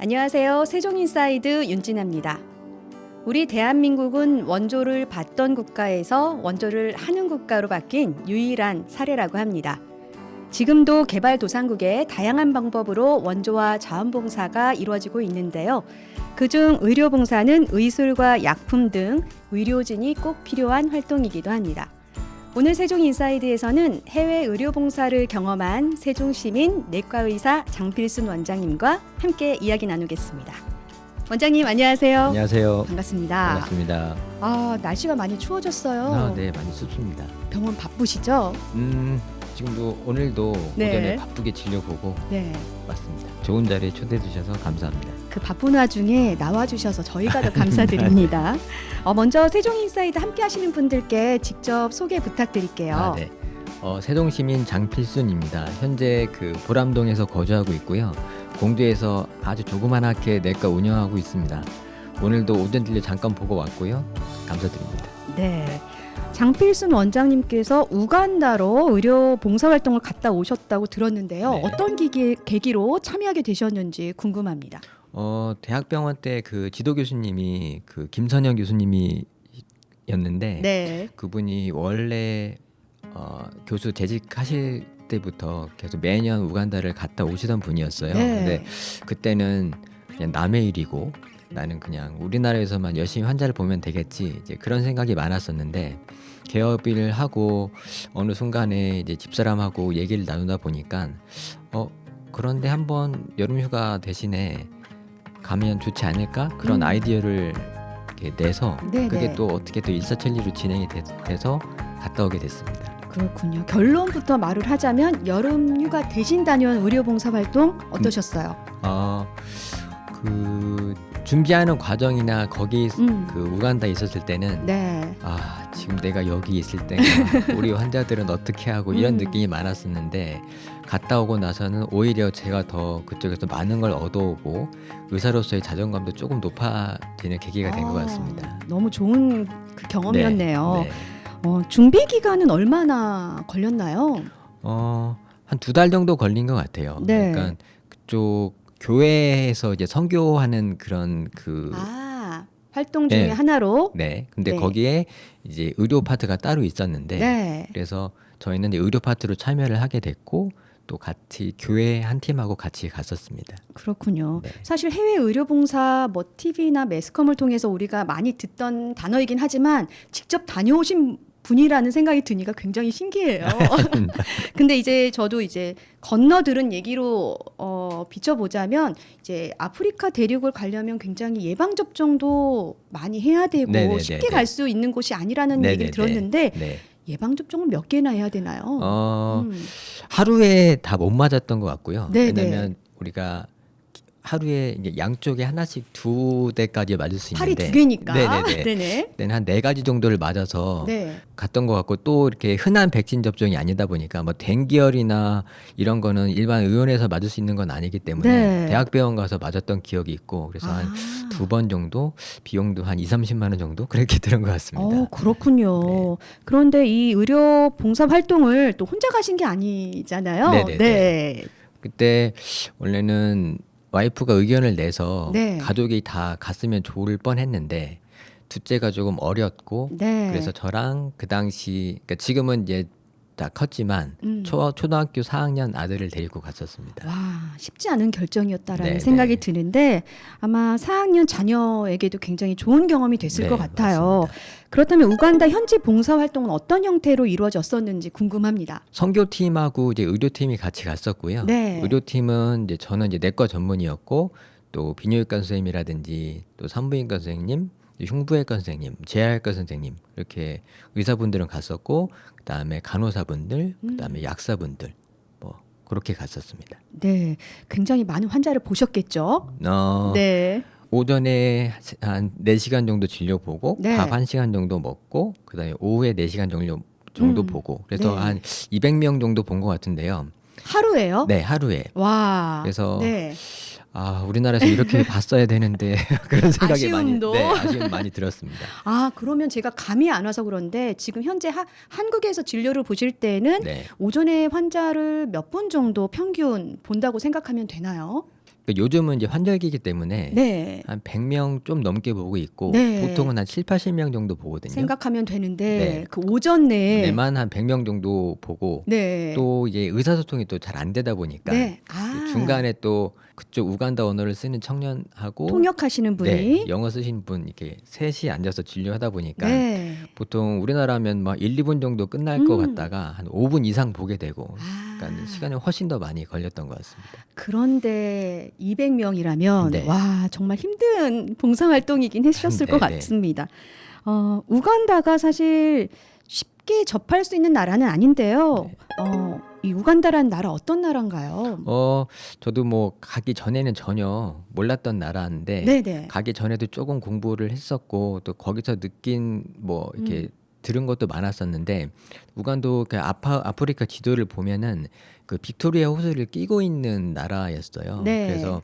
안녕하세요. 세종인사이드 윤진아입니다. 우리 대한민국은 원조를 받던 국가에서 원조를 하는 국가로 바뀐 유일한 사례라고 합니다. 지금도 개발도상국의 다양한 방법으로 원조와 자원봉사가 이루어지고 있는데요. 그중 의료봉사는 의술과 약품 등 의료진이 꼭 필요한 활동이기도 합니다. 오늘 세종인사이드에서는 해외 의료봉사를 경험한 세종시민 내과의사 장필순 원장님과 함께 이야기 나누겠습니다. 원장님 안녕하세요. 안녕하세요. 반갑습니다. 반갑습니다. 날씨가 많이 추워졌어요. 네, 많이 춥습니다. 병원 바쁘시죠? 지금도 오늘도 네. 오전에 바쁘게 진료 보고 네. 왔습니다. 좋은 자리에 초대해 주셔서 감사합니다. 그 바쁜 와중에 나와주셔서 저희가 더 감사드립니다. 먼저 세종인사이드 함께 하시는 분들께 직접 소개 부탁드릴게요. 네. 세종시민 장필순입니다. 현재 그 보람동에서 거주하고 있고요. 공주에서 아주 조그만하게 내과 운영하고 있습니다. 오늘도 오전 진료 잠깐 보고 왔고요. 감사드립니다. 네. 장필순 원장님께서 우간다로 의료 봉사활동을 갔다 오셨다고 들었는데요. 네. 어떤 계기로 참여하게 되셨는지 궁금합니다. 대학병원 때 그 지도 교수님이 그 김선영 교수님이었는데 네. 그분이 원래 교수 재직하실 때부터 계속 매년 우간다를 갔다 오시던 분이었어요. 네. 근데 그때는 그냥 남의 일이고 나는 그냥 우리나라에서만 열심히 환자를 보면 되겠지 이제 그런 생각이 많았었는데 개업을 하고 어느 순간에 이제 집사람하고 얘기를 나누다 보니까 그런데 한번 여름휴가 대신에 가면 좋지 않을까 그런 아이디어를 이렇게 내서 네네. 그게 또 어떻게 또 일사천리로 진행이 돼서 갔다 오게 됐습니다. 그렇군요. 결론부터 말을 하자면 여름휴가 대신 다녀온 의료봉사활동 어떠셨어요? 그 준비하는 과정이나 거기 그 우간다 있었을 때는 네. 지금 내가 여기 있을 때가 우리 환자들은 어떻게 하고 이런 느낌이 많았었는데 갔다 오고 나서는 오히려 제가 더 그쪽에서 많은 걸 얻어오고 의사로서의 자존감도 조금 높아지는 계기가 된 것 같습니다. 너무 좋은 그 경험이었네요. 네. 준비 기간은 얼마나 걸렸나요? 한 2달 정도 걸린 것 같아요. 네. 그러니까 그쪽 교회에서 이제 선교하는 그런 활동 중에 네. 하나로. 네. 근데 네. 거기에 이제 의료 파트가 따로 있었는데 네. 그래서 저희는 이제 의료 파트로 참여를 하게 됐고 또 같이 교회 한 팀하고 같이 갔었습니다. 그렇군요. 네. 사실 해외 의료봉사 TV나 매스컴을 통해서 우리가 많이 듣던 단어이긴 하지만 직접 다녀오신 분이라는 생각이 드니까 굉장히 신기해요. 근데 이제 저도 이제 건너 들은 얘기로 비춰보자면 이제 아프리카 대륙을 가려면 굉장히 예방 접종도 많이 해야 되고 네네네네. 쉽게 갈 수 있는 곳이 아니라는 얘기를 네네네. 들었는데 네. 예방 접종은 몇 개나 해야 되나요? 하루에 다 못 맞았던 것 같고요. 네네. 왜냐하면 우리가 하루에 이제 양쪽에 하나씩 2대까지 맞을 수 팔이 있는데 2개니까. 네네네. 네네. 그때는 한 4가지 정도를 맞아서 네. 갔던 것 같고 또 이렇게 흔한 백신 접종이 아니다 보니까 뭐 댕기열이나 이런 거는 일반 의원에서 맞을 수 있는 건 아니기 때문에 네. 대학병원 가서 맞았던 기억이 있고 그래서 한 2번 정도 비용도 한 2-30만 원 정도 그렇게 들은 것 같습니다. 그렇군요. 네. 그런데 이 의료 봉사 활동을 또 혼자 가신 게 아니잖아요. 네네네. 네. 그때 원래는 와이프가 의견을 내서 네. 가족이 다 갔으면 좋을 뻔했는데 둘째가 조금 어렸고 네. 그래서 저랑 그 당시 그러니까 지금은 이제 다 컸지만 초등학교 4학년 아들을 데리고 갔었습니다. 와, 쉽지 않은 결정이었다라는 네, 생각이 네. 드는데 아마 4학년 자녀에게도 굉장히 좋은 경험이 됐을 네, 것 같아요. 맞습니다. 그렇다면 우간다 현지 봉사 활동은 어떤 형태로 이루어졌었는지 궁금합니다. 선교팀하고 이제 의료팀이 같이 갔었고요. 네. 의료팀은 이제 저는 이제 내과 전문이었고 또 비뇨기과 선생님이라든지 또 산부인과 선생님, 흉부외과 선생님, 재활과 선생님 이렇게 의사분들은 갔었고 그다음에 간호사분들, 그다음에 약사분들 뭐 그렇게 갔었습니다. 네, 굉장히 많은 환자를 보셨겠죠? 네. 오전에 한 4시간 정도 진료 보고 네. 밥 1시간 정도 먹고 그다음에 오후에 4시간 정도 보고 그래서 네. 한 200명 정도 본 것 같은데요. 하루에요? 네, 하루에. 와. 그래서 네. 우리나라에서 이렇게 봤어야 되는데 그런 생각이 아쉬움도. 아쉬움 많이 들었습니다. 그러면 제가 감이 안 와서 그런데 지금 현재 한국에서 진료를 보실 때는 네. 오전에 환자를 몇 분 정도 평균 본다고 생각하면 되나요? 요즘은 이제 환절기이기 때문에 네. 한 100명 좀 넘게 보고 있고 네. 보통은 한 7, 80명 정도 보거든요. 생각하면 되는데 네. 그 오전 내에 내만 한 100명 정도 보고 네. 또 이제 의사소통이 또 잘 안 되다 보니까 네. 중간에 또 그쪽 우간다 언어를 쓰는 청년하고 통역하시는 분이 네, 영어 쓰신 분 이렇게 셋이 앉아서 진료하다 보니까 네. 보통 우리나라면 막 1, 2분 정도 끝날 것 같다가 한 5분 이상 보게 되고 그러니까 시간이 훨씬 더 많이 걸렸던 것 같습니다. 그런데 200명이라면 네. 와 정말 힘든 봉사활동이긴 했었을 것 네, 네. 같습니다. 우간다가 사실 쉽게 접할 수 있는 나라는 아닌데요. 네. 이 우간다라는 나라 어떤 나라인가요? 저도 뭐 가기 전에는 전혀 몰랐던 나라인데 네네. 가기 전에도 조금 공부를 했었고 또 거기서 느낀 뭐 이렇게 들은 것도 많았었는데 우간도 그 아프리카 지도를 보면은 그 빅토리아 호수를 끼고 있는 나라였어요. 네. 그래서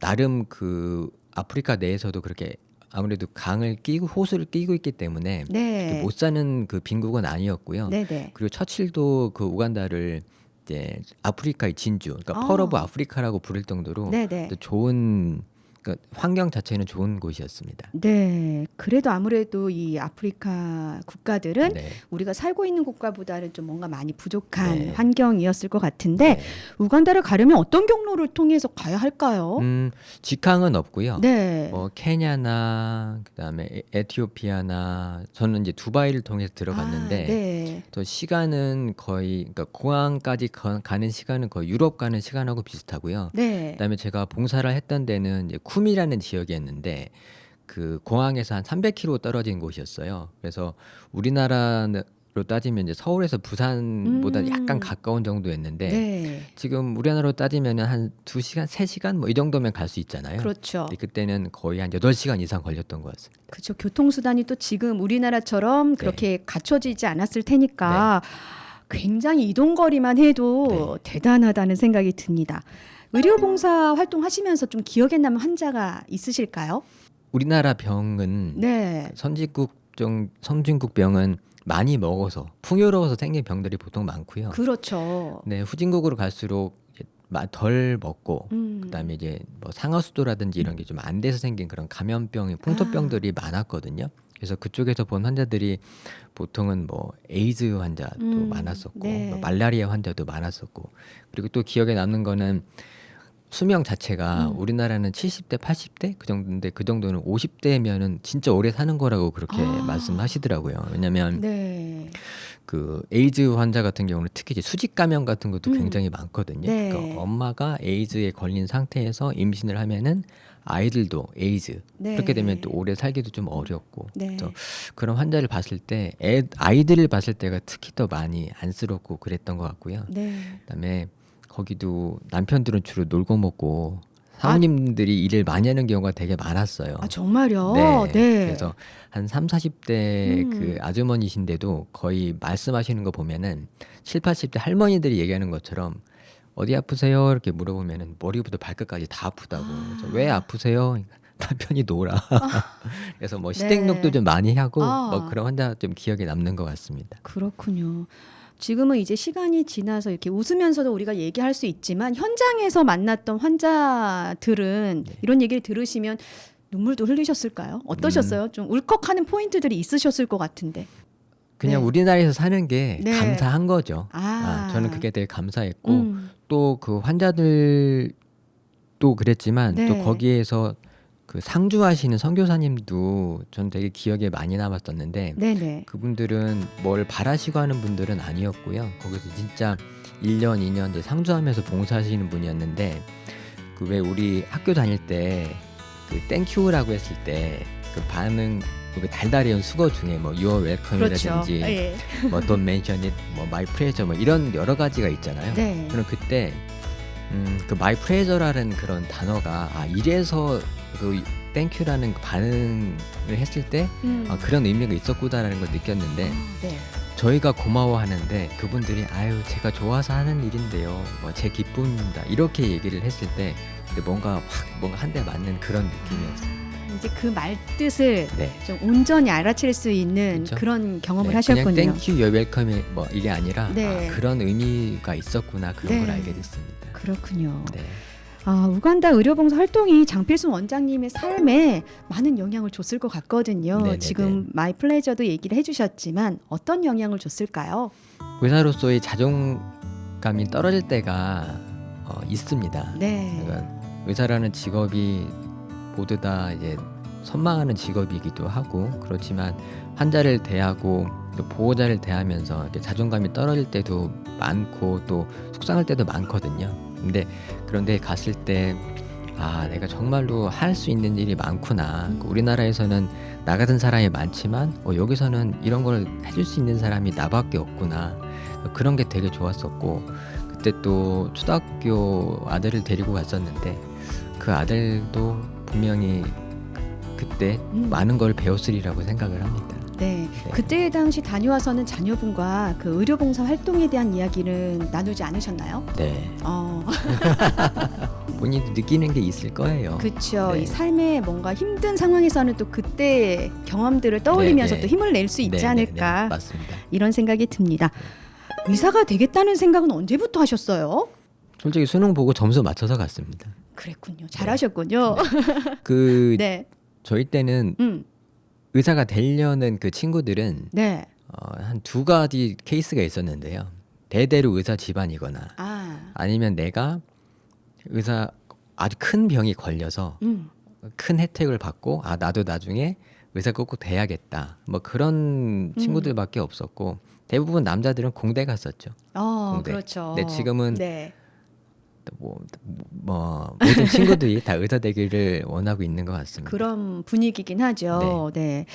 나름 그 아프리카 내에서도 그렇게 아무래도 강을 끼고 호수를 끼고 있기 때문에 네. 못 사는 그 빈국은 아니었고요. 네네. 그리고 처칠도 그 우간다를 이제 아프리카의 진주, 그러니까 아. 펄 오브 아프리카라고 부를 정도로 네네. 또 좋은 그러니까 환경 자체는 좋은 곳이었습니다. 네. 그래도 아무래도 이 아프리카 국가들은 네. 우리가 살고 있는 국가보다는 좀 뭔가 많이 부족한 네. 환경이었을 것 같은데 우간다를 가려면 어떤 경로를 통해서 가야 할까요? 직항은 없고요. 네. 뭐 케냐나 그다음에 에티오피아나 저는 이제 두바이를 통해서 들어갔는데 네. 또 시간은 거의 그러니까 공항까지 가는 시간은 거의 유럽 가는 시간하고 비슷하고요. 네. 그다음에 제가 봉사를 했던 데는 이제 쿰이라는 지역이었는데 그 공항에서 한 300km 떨어진 곳이었어요. 그래서 우리나라로 따지면 이제 서울에서 부산보다 약간 가까운 정도였는데 네. 지금 우리나라로 따지면은 한 2시간, 3시간 뭐 이 정도면 갈 수 있잖아요. 그렇죠. 근데 그때는 거의 한 8시간 이상 걸렸던 것 같습니다. 그렇죠. 교통수단이 또 지금 우리나라처럼 그렇게 갖춰지지 않았을 테니까 굉장히 이동거리만 해도 대단하다는 생각이 듭니다. 의료봉사 활동하시면서 좀 기억에 남는 환자가 있으실까요? 우리나라 병은 네. 선진국 병은 많이 먹어서 풍요로워서 생긴 병들이 보통 많고요. 그렇죠. 네, 후진국으로 갈수록 이제 덜 먹고 그다음에 이제 뭐 상하수도라든지 이런 게 좀 안 돼서 생긴 그런 감염병이 풍토병들이 많았거든요. 그래서 그쪽에서 본 환자들이 보통은 뭐 에이즈 환자도 많았었고 네. 뭐 말라리아 환자도 많았었고 그리고 또 기억에 남는 거는 수명 자체가 우리나라는 70대, 80대 그 정도인데 그 정도는 50대면은 진짜 오래 사는 거라고 그렇게 말씀하시더라고요. 왜냐하면 네. 그 에이즈 환자 같은 경우는 특히 이제 수직 감염 같은 것도 굉장히 많거든요. 네. 그러니까 엄마가 에이즈에 걸린 상태에서 임신을 하면은 아이들도 에이즈 네. 그렇게 되면 또 오래 살기도 좀 어렵고 네. 그래서 그런 환자를 봤을 때 아이들을 봤을 때가 특히 더 많이 안쓰럽고 그랬던 것 같고요. 네. 그다음에 거기도 남편들은 주로 놀고 먹고 사모님들이 일을 많이 하는 경우가 되게 많았어요. 아 정말요? 네. 네. 그래서 한 3, 40대 그 아주머니신데도 거의 말씀하시는 거 보면은 7, 80대 할머니들이 얘기하는 것처럼 어디 아프세요? 이렇게 물어보면은 머리부터 발끝까지 다 아프다고. 그래서 왜 아프세요? 남편이 놀아. 그래서 뭐 시댁욕도 좀 많이 하고 뭐 그런 환자 좀 기억에 남는 것 같습니다. 그렇군요. 지금은 이제 시간이 지나서 이렇게 웃으면서도 우리가 얘기할 수 있지만 현장에서 만났던 환자들은 이런 얘기를 들으시면 눈물도 흘리셨을까요? 어떠셨어요? 좀 울컥하는 포인트들이 있으셨을 것 같은데. 그냥 네. 우리나라에서 사는 게 네. 감사한 거죠. 저는 그게 되게 감사했고 또 그 환자들도 그랬지만 네. 또 거기에서 그 상주하시는 선교사님도 전 되게 기억에 많이 남았었는데 네네. 그분들은 뭘 바라시고 하는 분들은 아니었고요. 거기서 진짜 1년, 2년 이제 상주하면서 봉사하시는 분이었는데 그 왜 우리 학교 다닐 때 그 땡큐라고 했을 때 그 반응 그 달달이온 수거 중에 뭐 You're welcome이라든지 그렇죠. 예. 뭐 Don't mention it, 뭐 My pleasure 뭐 이런 여러 가지가 있잖아요. 네. 저는 그때 그 My pleasure라는 그런 단어가 이래서 그 땡큐라는 반응을 했을 때 그런 의미가 있었구나라는 걸 느꼈는데 네. 저희가 고마워하는데 그분들이 아유 제가 좋아서 하는 일인데요 뭐 제 기쁨입니다 이렇게 얘기를 했을 때 근데 뭔가 한 대 맞는 그런 느낌이었어요. 이제 그 말뜻을 네. 좀 온전히 알아챌 수 있는 그렇죠? 그런 경험을 네, 하셨군요. 그냥 땡큐 you're welcome 뭐 이게 아니라 네. 그런 의미가 있었구나 그런 네. 걸 알게 됐습니다. 그렇군요. 네. 우간다 의료봉사 활동이 장필순 원장님의 삶에 많은 영향을 줬을 것 같거든요. 네네네. 지금 마이 플레저도 얘기를 해주셨지만 어떤 영향을 줬을까요? 의사로서의 자존감이 떨어질 때가 있습니다. 네. 그러니까 의사라는 직업이 모두 다 이제 선망하는 직업이기도 하고 그렇지만 환자를 대하고 또 보호자를 대하면서 이렇게 자존감이 떨어질 때도 많고 또 속상할 때도 많거든요. 그런데 갔을 때 내가 정말로 할 수 있는 일이 많구나. 우리나라에서는 나 같은 사람이 많지만 여기서는 이런 걸 해줄 수 있는 사람이 나밖에 없구나. 그런 게 되게 좋았었고 그때 또 초등학교 아들을 데리고 갔었는데 그 아들도 분명히 그때 많은 걸 배웠으리라고 생각을 합니다. 네. 그때 당시 다녀와서는 자녀분과 그 의료봉사 활동에 대한 이야기는 나누지 않으셨나요? 네. 어, 본인도 느끼는 게 있을 거예요. 그렇죠. 네. 이 삶의 뭔가 힘든 상황에서는 또 그때 경험들을 떠올리면서 네, 네. 또 힘을 낼 수 있지 네, 않을까 네, 맞습니다. 이런 생각이 듭니다. 의사가 되겠다는 생각은 언제부터 하셨어요? 솔직히 수능 보고 점수 맞춰서 갔습니다. 그랬군요. 잘하셨군요. 그 네. 저희 때는 의사가 되려는 그 친구들은 네. 한 두 가지 케이스가 있었는데요. 대대로 의사 집안이거나 아니면 내가 의사 아주 큰 병이 걸려서 큰 혜택을 받고 나도 나중에 의사 꼭 돼야겠다. 뭐 그런 친구들밖에 없었고 대부분 남자들은 공대 갔었죠. 공대. 그렇죠. 근데 지금은 네. 모든 친구들이 다 의사 되기를 원하고 있는 것 같습니다. 그런 분위기긴 하죠. 네.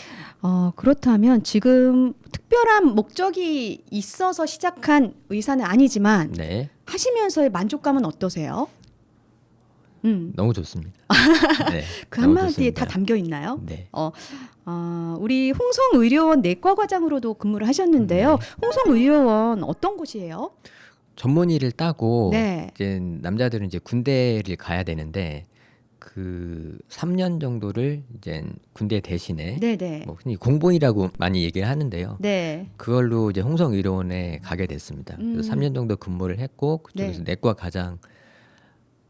그렇다면 지금 특별한 목적이 있어서 시작한 의사는 아니지만 네, 하시면서의 만족감은 어떠세요? 너무 좋습니다. 네, 그 너무 한마디에 좋습니다. 다 담겨 있나요? 네. 우리 홍성의료원 내과과장으로도 근무를 하셨는데요. 홍성의료원 어떤 곳이에요? 전문의를 따고 네. 이제 남자들은 이제 군대를 가야 되는데 그 3년 정도를 이제 군대 대신에 네네. 뭐 흔히 공본이라고 많이 얘기를 하는데요. 네. 그걸로 이제 홍성의료원에 가게 됐습니다. 그래서 3년 정도 근무를 했고 그쪽에서 네. 내과 과장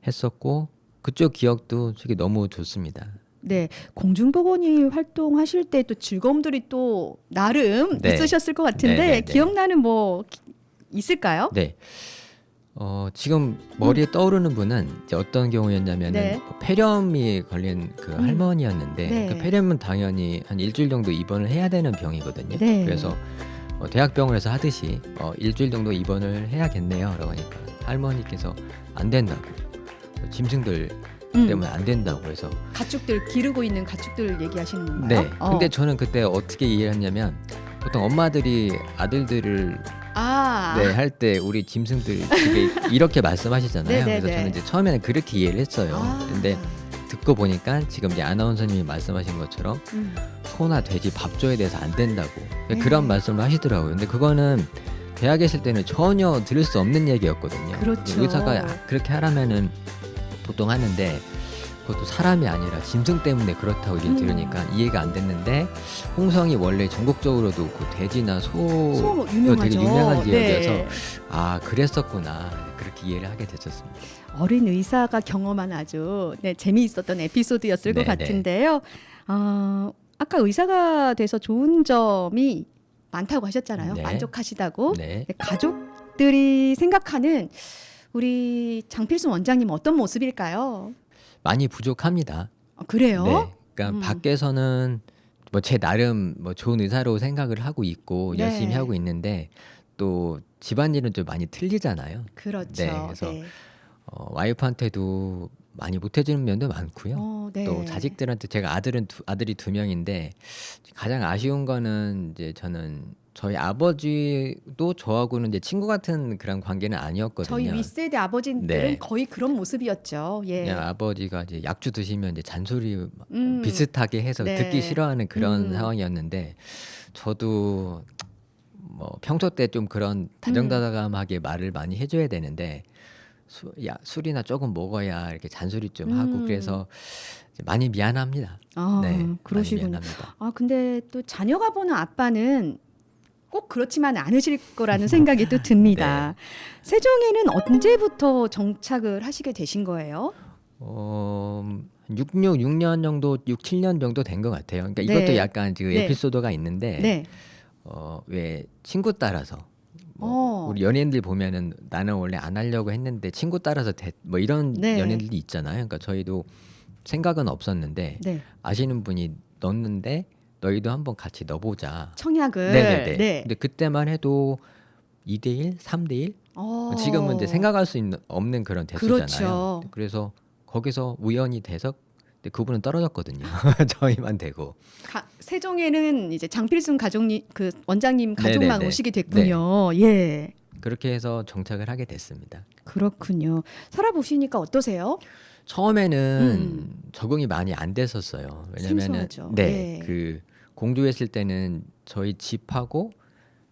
했었고 그쪽 기억도 되게 너무 좋습니다. 네, 공중보건의 활동하실 때 또 즐거움들이 또 나름 네. 있으셨을 것 같은데 네, 네, 네. 기억나는 뭐 있을까요? 네. 지금 머리에 떠오르는 분은 이제 어떤 경우였냐면은 네. 폐렴이 걸린 그 할머니였는데 네. 그 폐렴은 당연히 한 일주일 정도 입원을 해야 되는 병이거든요. 네. 그래서 대학병원에서 하듯이 일주일 정도 입원을 해야겠네요. 라고 하니까 할머니께서 안 된다고 짐승들 때문에 안 된다고 해서 가축들 기르고 있는 가축들 얘기하시는 건가요? 네. 근데 저는 그때 어떻게 이해했냐면 보통 엄마들이 아들들을 네, 할 때 우리 짐승들 되게 이렇게 말씀하시잖아요. 네네네. 그래서 저는 이제 처음에는 그렇게 이해를 했어요. 근데 듣고 보니까 지금 이제 아나운서님이 말씀하신 것처럼 소나 돼지 밥 줘야 돼서 안 된다고 그런 말씀을 하시더라고요. 근데 그거는 대학에 있을 때는 전혀 들을 수 없는 얘기였거든요. 그렇죠. 의사가 그렇게 하라면은 보통 하는데 그것도 사람이 아니라 짐승 때문에 그렇다고 얘기를 들으니까 이해가 안 됐는데 홍성이 원래 전국적으로도 그 돼지나 소 유명하죠. 되게 유명한 네. 지역이어서 그랬었구나 그렇게 이해를 하게 됐었습니다. 어린 의사가 경험한 아주 재미있었던 에피소드였을 것 네네. 같은데요. 아까 의사가 돼서 좋은 점이 많다고 하셨잖아요. 네. 만족하시다고. 네. 가족들이 생각하는 우리 장필순 원장님 어떤 모습일까요? 많이 부족합니다. 그래요? 네. 그러니까 밖에서는 뭐 제 나름 뭐 좋은 의사로 생각을 하고 있고 네. 열심히 하고 있는데 또 집안일은 좀 많이 틀리잖아요. 그렇죠. 네, 그래서 와이프한테도 많이 못해주는 면도 많고요. 네. 또 자식들한테 제가 아들이 두 명인데 가장 아쉬운 거는 이제 저는 저희 아버지도 저하고는 이제 친구 같은 그런 관계는 아니었거든요. 저희 윗세대 아버지들은 네. 거의 그런 모습이었죠. 예. 그냥 아버지가 이제 약주 드시면 이제 잔소리 음. 비슷하게 해서 네. 듣기 싫어하는 그런 상황이었는데 저도 뭐 평소 때 좀 그런 다정다감하게 말을 많이 해줘야 되는데 술이나 조금 먹어야 이렇게 잔소리 좀 하고 그래서 이제 많이 미안합니다. 네, 그러시군요. 많이 미안합니다. 근데 또 자녀가 보는 아빠는 꼭 그렇지만 않으실 거라는 생각이 또 듭니다. 네. 세종에는 언제부터 정착을 하시게 되신 거예요? 6년 정도, 6, 7년 정도 된 것 같아요. 그러니까 이것도 네. 약간 지금 네. 에피소드가 있는데 네. 왜 친구 따라서 어. 우리 연예인들 보면은 나는 원래 안 하려고 했는데 친구 따라서 뭐 이런 네. 연예인들이 있잖아요. 그러니까 저희도 생각은 없었는데 네. 아시는 분이 넣었는데 너희도 한번 같이 넣어보자. 청약을. 네네네. 네. 근데 그때만 해도 2대1, 3대1. 지금은 이제 생각할 수 없는 그런 대수잖아요. 그렇죠. 그래서 거기서 우연히 돼서 근데 그분은 떨어졌거든요. 저희만 되고. 세종에는 이제 장필순 가족님 그 원장님 가족만 네네네. 오시게 됐군요. 예. 그렇게 해서 정착을 하게 됐습니다. 그렇군요. 살아보시니까 어떠세요? 처음에는 적응이 많이 안 됐었어요. 왜냐면은 생소하죠. 네, 예. 그 공주에 있을 때는 저희 집하고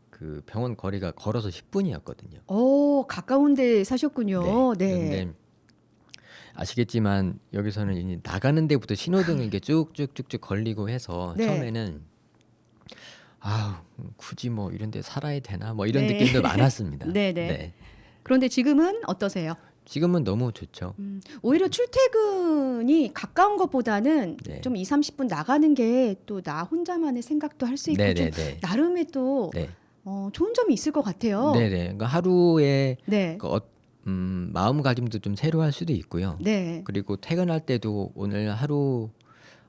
그 병원 거리가 걸어서 10분이었거든요. 오, 가까운 데 사셨군요. 네. 그런데 아시겠지만 여기서는 이제 나가는 데부터 신호등이 이게 쭉쭉쭉쭉 걸리고 해서 네. 처음에는 아 굳이 뭐 이런 데 살아야 되나 뭐 이런 네. 느낌도 많았습니다. 네네. 네. 그런데 지금은 어떠세요? 지금은 너무 좋죠. 오히려 출퇴근이 가까운 것보다는 네. 좀 2, 30분 나가는 게 또 나 혼자만의 생각도 할 수 있고 좀 네네네. 나름의 또 네. 좋은 점이 있을 것 같아요. 네네. 그러니까 하루에 네. 그 마음가짐도 좀 새로할 수도 있고요. 네. 그리고 퇴근할 때도 오늘 하루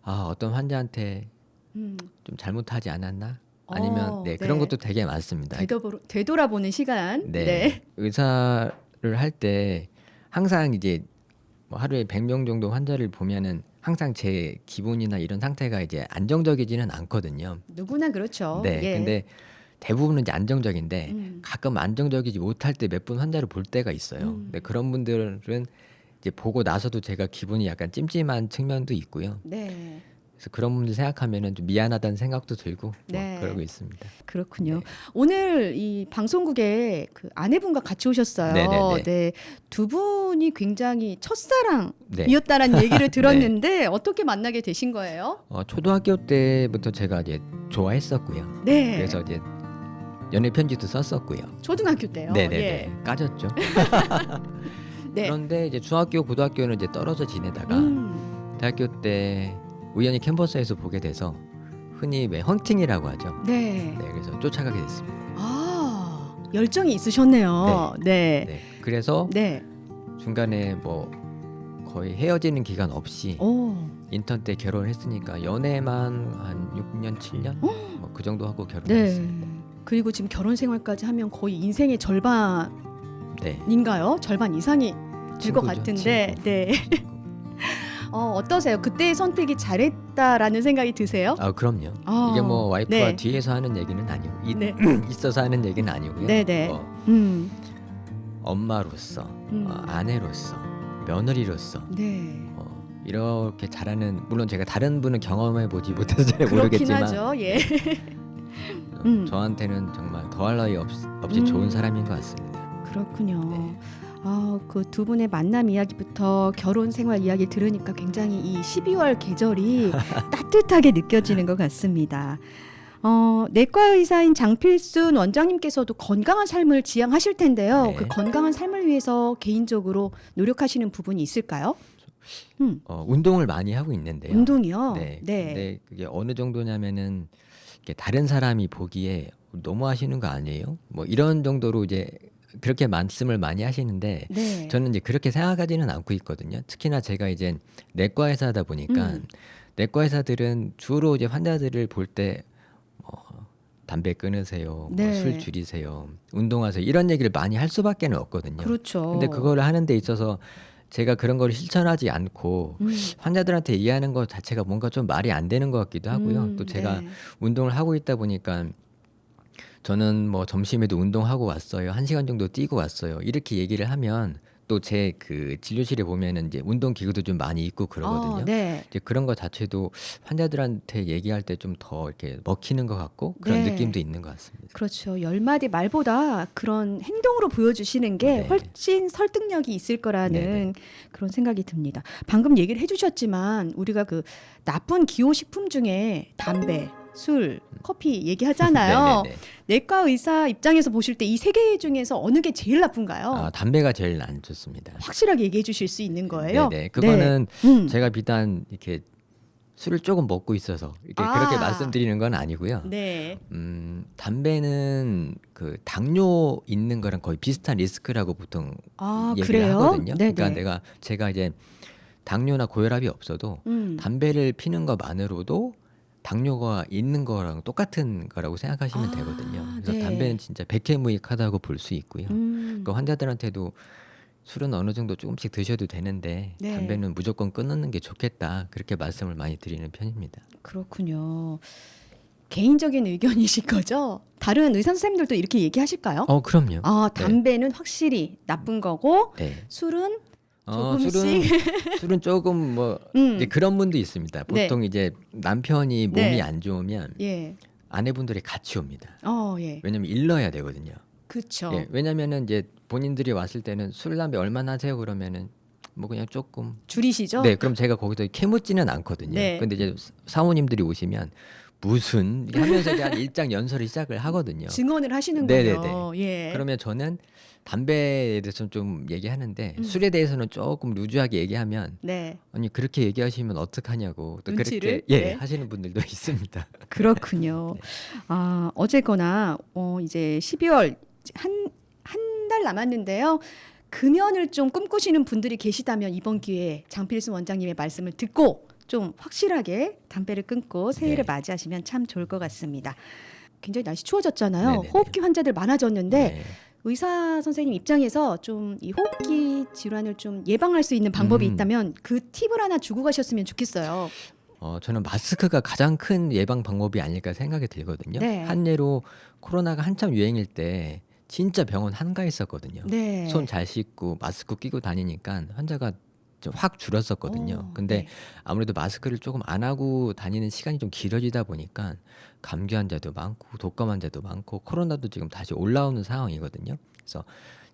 어떤 환자한테 음, 좀 잘못하지 않았나? 아니면 네. 그런 것도 되게 많습니다. 되돌아보는 시간. 네. 의사를 할 때 항상 이제 뭐 하루에 100명 정도 환자를 보면은 항상 제 기분이나 이런 상태가 이제 안정적이지는 않거든요. 누구나 그렇죠. 네. 예. 근데 대부분은 이제 안정적인데 음. 가끔 안정적이지 못할 때 몇 분 환자를 볼 때가 있어요. 근데 그런 분들은 이제 보고 나서도 제가 기분이 약간 찜찜한 측면도 있고요. 네. 그래서 그런 분들 생각하면은 좀 미안하다는 생각도 들고 네. 뭐 그러고 있습니다. 그렇군요. 오늘 이 방송국에 그 아내분과 같이 오셨어요. 네네네. 네. 두 분이 굉장히 네. 첫사랑이었다라는 얘기를 들었는데 어떻게 만나게 되신 거예요? 초등학교 때부터 제가 이제 좋아했었고요. 네. 그래서 이제 연애 편지도 썼었고요. 초등학교 때요. 네네네. 예. 까졌죠. 네. 그런데 이제 중학교, 고등학교는 이제 떨어져 지내다가 대학교 때 우연히 캠퍼스에서 보게 돼서 흔히 왜 헌팅이라고 하죠. 네. 네, 그래서 쫓아가게 됐습니다. 열정이 있으셨네요. 네. 네, 그래서 네. 중간에 뭐 거의 헤어지는 기간 없이 오. 인턴 때 결혼했으니까 연애만 한 6년, 7년 뭐 그 정도 하고 결혼했습니다. 네. 그리고 지금 결혼 생활까지 하면 거의 인생의 절반인가요? 네, 절반 이상이 될 것 친구죠, 같은데. 친구. 네. 어떠세요? 그때의 선택이 잘했다라는 생각이 드세요? 그럼요. 아, 이게 뭐 와이프가 네. 뒤에서 하는 얘기는 아니고 네. 있어서 하는 얘기는 아니고요. 네네. 뭐 음. 엄마로서, 음. 아내로서, 며느리로서 네. 이렇게 잘하는 물론 제가 다른 분은 경험해 보지 못해서 잘 그렇긴 모르겠지만 하죠. 예. 저한테는 정말 더할 나위 없이 좋은 사람인 것 같습니다. 그렇군요. 네. 그 두 분의 만남 이야기부터 결혼 생활 이야기 들으니까 굉장히 이 12월 계절이 따뜻하게 느껴지는 것 같습니다. 내과 의사인 장필순 원장님께서도 건강한 삶을 지향하실 텐데요. 네. 그 건강한 삶을 위해서 개인적으로 노력하시는 부분이 있을까요? 운동을 많이 하고 있는데요. 운동이요? 네. 근데 그게 어느 정도냐면은 이게 다른 사람이 보기에 너무 하시는 거 아니에요? 뭐 이런 정도로 이제 그렇게 말씀을 많이 하시는데 네. 저는 이제 그렇게 생각하지는 않고 있거든요. 특히나 제가 이제 내과 의사다 보니까 내과 의사들은 주로 이제 환자들을 볼 때 담배 끊으세요, 네. 술 줄이세요, 운동하세요 이런 얘기를 많이 할 수밖에 없거든요. 그렇죠. 근데 그거를 하는 데 있어서 제가 그런 걸 실천하지 않고 환자들한테 얘기하는 것 자체가 뭔가 좀 말이 안 되는 것 같기도 하고요. 또 제가 네. 운동을 하고 있다 보니까 저는 뭐 점심에도 운동하고 왔어요. 1시간 정도 뛰고 왔어요. 이렇게 얘기를 하면 또 제 그 진료실에 보면은 이제 운동 기구도 좀 많이 있고 그러거든요. 네. 이제 그런 것 자체도 환자들한테 얘기할 때 좀 더 이렇게 먹히는 것 같고 그런 네. 느낌도 있는 것 같습니다. 그렇죠. 10마디 말보다 그런 행동으로 보여주시는 게 네. 훨씬 설득력이 있을 거라는 네네. 그런 생각이 듭니다. 방금 얘기를 해주셨지만 우리가 그 나쁜 기호식품 중에 담배, 술, 커피 얘기하잖아요. 네네네. 내과 의사 입장에서 보실 때 이 세 개 중에서 어느 게 제일 나쁜가요? 아, 담배가 제일 안 좋습니다. 확실하게 얘기해 주실 수 있는 거예요? 네네. 그거는 네. 제가 비단 이렇게 술을 조금 먹고 있어서 이렇게 아. 그렇게 말씀드리는 건 아니고요. 네. 담배는 그 당뇨 있는 거랑 거의 비슷한 리스크라고 보통 아, 얘기를 그래요? 하거든요. 네네. 그러니까 제가 이제 당뇨나 고혈압이 없어도 담배를 피는 것만으로도 당뇨가 있는 거랑 똑같은 거라고 생각하시면 아, 되거든요. 그래서 네. 담배는 진짜 백해무익하다고 볼 수 있고요. 그 환자들한테도 술은 어느 정도 조금씩 드셔도 되는데 네. 담배는 무조건 끊는 게 좋겠다. 그렇게 말씀을 많이 드리는 편입니다. 그렇군요. 개인적인 의견이실 거죠? 다른 의사 선생님들도 이렇게 얘기하실까요? 그럼요. 아, 네. 담배는 확실히 나쁜 거고 네. 술은 술은 조금씩 술은 조금 뭐 이제 그런 분도 있습니다. 보통 이제 남편이 몸이 네. 안 좋으면 예. 아내분들이 같이 옵니다. 예. 왜냐면 일러야 되거든요. 그렇죠. 예, 왜냐면은 이제 본인들이 왔을 때는 술 담배 얼마나 하세요? 그러면은 뭐 그냥 조금. 줄이시죠? 네, 그럼 제가 거기서 캐묻지는 않거든요. 네. 근데 이제 사모님들이 오시면 무슨 하면서 대한 일장 연설을 시작을 하거든요. 증언을 하시는군요. 네네네. 예. 그러면 저는 담배에 대해서 좀 얘기하는데 술에 대해서는 조금 루즈하게 얘기하면 네. 아니 그렇게 얘기하시면 어떡하냐고 또 눈치를? 그렇게 네. 하시는 분들도 있습니다. 그렇군요. 네. 아, 어쨌거나 이제 12월 한 달 남았는데요. 금연을 좀 꿈꾸시는 분들이 계시다면 이번 기회에 장필순 원장님의 말씀을 듣고 좀 확실하게 담배를 끊고 새해를 네. 맞이하시면 참 좋을 것 같습니다. 굉장히 날씨 추워졌잖아요. 네네네. 호흡기 환자들 많아졌는데 네. 의사 선생님 입장에서 좀 이 호흡기 질환을 좀 예방할 수 있는 방법이 있다면 그 팁을 하나 주고 가셨으면 좋겠어요. 저는 마스크가 가장 큰 예방 방법이 아닐까 생각이 들거든요. 네. 한 예로 코로나가 한참 유행일 때 진짜 병원 한가했었거든요. 네. 손 잘 씻고 마스크 끼고 다니니까 환자가 좀 확 줄었었거든요. 근데 네. 아무래도 마스크를 조금 안 하고 다니는 시간이 좀 길어지다 보니까 감기 환자도 많고 독감 환자도 많고 코로나도 지금 다시 올라오는 상황이거든요. 그래서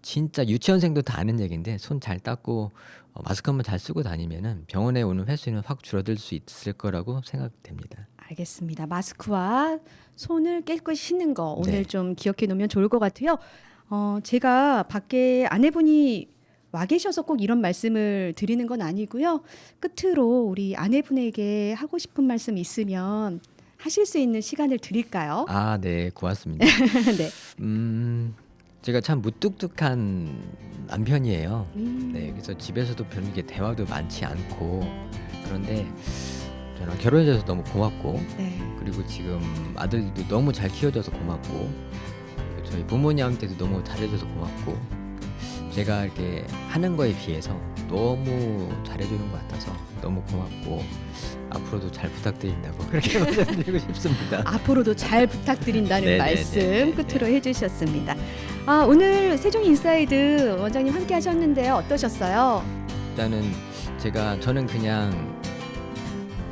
진짜 유치원생도 다 아는 얘기인데 손 잘 닦고 마스크만 잘 쓰고 다니면은 병원에 오는 횟수는 확 줄어들 수 있을 거라고 생각됩니다. 알겠습니다. 마스크와 손을 깨끗이 씻는 거 오늘 네. 좀 기억해 놓으면 좋을 것 같아요. 제가 밖에 아내분이 와 계셔서 꼭 이런 말씀을 드리는 건 아니고요. 끝으로 우리 아내분에게 하고 싶은 말씀 있으면 하실 수 있는 시간을 드릴까요? 아, 네, 고맙습니다. 네. 제가 참 무뚝뚝한 남편이에요. 음. 네, 그래서 집에서도 별로 이게 대화도 많지 않고 그런데 저는 결혼해줘서 너무 고맙고 네. 그리고 지금 아들도 너무 잘 키워줘서 고맙고 그리고 저희 부모님한테도 너무 잘해줘서 고맙고 제가 이렇게 하는 거에 비해서 너무 잘해주는 것 같아서 너무 고맙고 앞으로도 잘 부탁드린다고 그렇게 말씀드리고 싶습니다. 앞으로도 잘 부탁드린다는 네네네. 말씀 끝으로 해주셨습니다. 아, 오늘 세종 인사이드 원장님 함께 하셨는데요. 어떠셨어요? 일단은 저는 그냥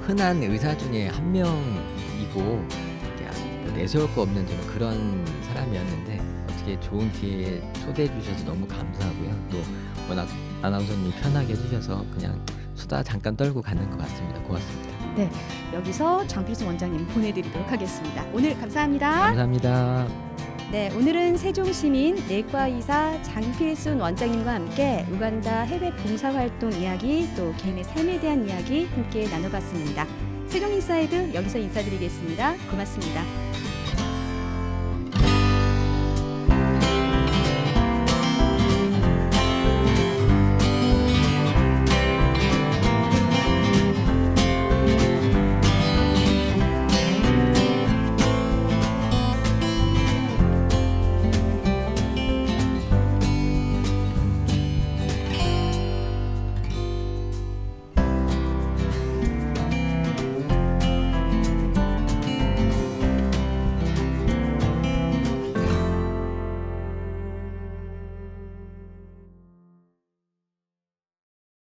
흔한 의사 중에 한 명이고 뭐 내세울 거 없는 저는 그런 사람이었는데 어떻게 좋은 기회에 초대해 주셔서 너무 감사하고요. 또 워낙 아나운서님이 편하게 해주셔서 그냥 수다 잠깐 떨고 가는 것 같습니다. 고맙습니다. 네, 여기서 장필순 원장님 보내드리도록 하겠습니다. 오늘 감사합니다. 감사합니다. 네, 오늘은 세종시민 내과의사 장필순 원장님과 함께 우간다 해외 봉사활동 이야기 또 개인의 삶에 대한 이야기 함께 나눠봤습니다. 세종인사이드 여기서 인사드리겠습니다. 고맙습니다.